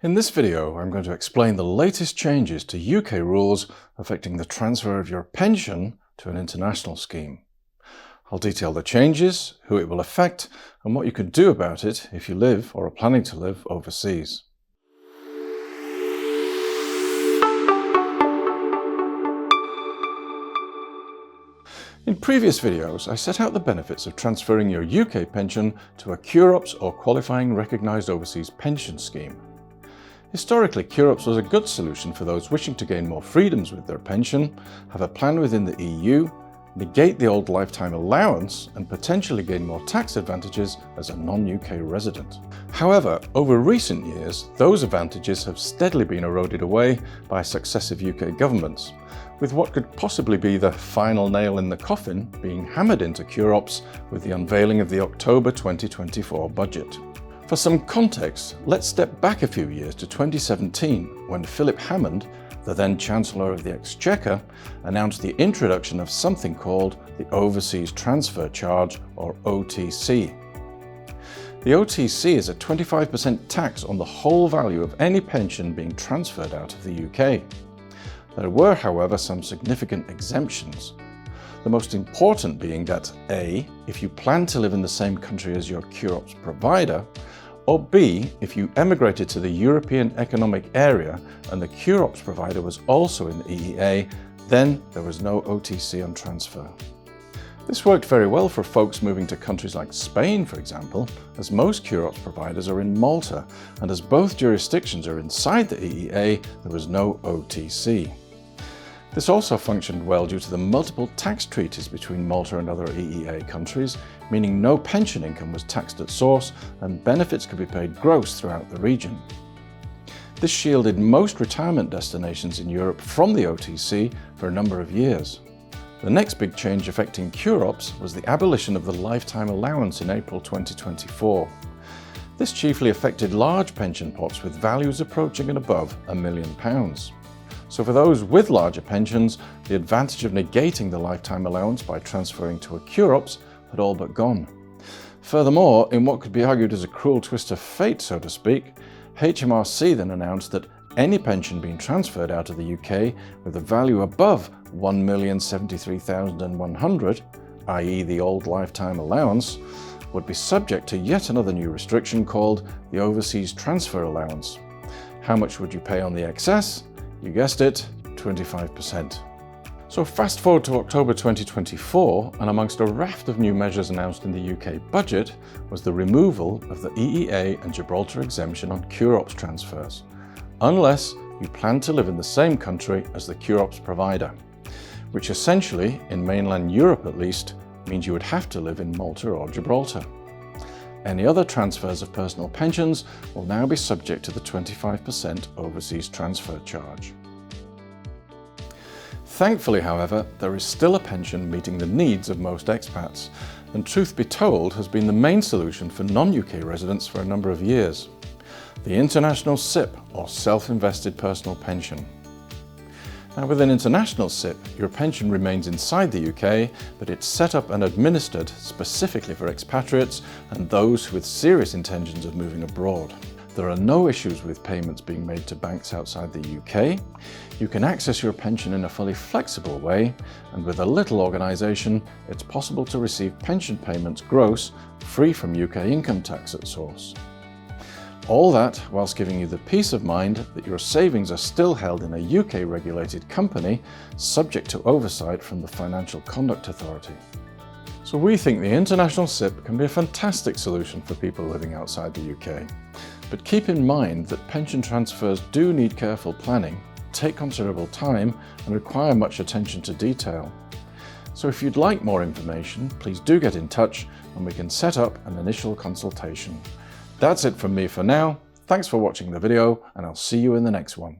In this video, I'm going to explain the latest changes to UK rules affecting the transfer of your pension to an international scheme. I'll detail the changes, who it will affect, and what you can do about it if you live or are planning to live overseas. In previous videos, I set out the benefits of transferring your UK pension to a QROPS or Qualifying Recognised Overseas Pension Scheme. Historically, QROPS was a good solution for those wishing to gain more freedoms with their pension, have a plan within the EU, negate the old lifetime allowance, and potentially gain more tax advantages as a non-UK resident. However, over recent years, those advantages have steadily been eroded away by successive UK governments, with what could possibly be the final nail in the coffin being hammered into QROPS with the unveiling of the October 2024 budget. For some context, let's step back a few years to 2017 when Philip Hammond, the then Chancellor of the Exchequer, announced the introduction of something called the Overseas Transfer Charge, or OTC. The OTC is a 25% tax on the whole value of any pension being transferred out of the UK. There were, however, some significant exemptions. The most important being that A, if you plan to live in the same country as your QROPS provider, or B, if you emigrated to the European Economic Area and the QROPS provider was also in the EEA, then there was no OTC on transfer. This worked very well for folks moving to countries like Spain, for example, as most QROPS providers are in Malta, and as both jurisdictions are inside the EEA, there was no OTC. This also functioned well due to the multiple tax treaties between Malta and other EEA countries, meaning no pension income was taxed at source and benefits could be paid gross throughout the region. This shielded most retirement destinations in Europe from the OTC for a number of years. The next big change affecting QROPS was the abolition of the lifetime allowance in April 2024. This chiefly affected large pension pots with values approaching and above £1 million. So for those with larger pensions, the advantage of negating the lifetime allowance by transferring to a QROPS had all but gone. Furthermore, in what could be argued as a cruel twist of fate, so to speak, HMRC then announced that any pension being transferred out of the UK with a value above £1,073,100, i.e. the old lifetime allowance, would be subject to yet another new restriction called the Overseas Transfer Allowance. How much would you pay on the excess? You guessed it, 25%. So fast forward to October 2024, and amongst a raft of new measures announced in the UK budget was the removal of the EEA and Gibraltar exemption on QROPS transfers, unless you plan to live in the same country as the QROPS provider, which essentially, in mainland Europe at least, means you would have to live in Malta or Gibraltar. Any other transfers of personal pensions will now be subject to the 25% overseas transfer charge. Thankfully, however, there is still a pension meeting the needs of most expats, and truth be told has been the main solution for non-UK residents for a number of years. The International SIPP, or Self-Invested Personal Pension. Now, with an international SIPP, your pension remains inside the UK, but it's set up and administered specifically for expatriates and those with serious intentions of moving abroad. There are no issues with payments being made to banks outside the UK. You can access your pension in a fully flexible way, and with a little organisation, it's possible to receive pension payments gross, free from UK income tax at source. All that whilst giving you the peace of mind that your savings are still held in a UK-regulated company, subject to oversight from the Financial Conduct Authority. So we think the International SIPP can be a fantastic solution for people living outside the UK. But keep in mind that pension transfers do need careful planning, take considerable time, and require much attention to detail. So if you'd like more information, please do get in touch and we can set up an initial consultation. That's it from me for now. Thanks for watching the video, and I'll see you in the next one.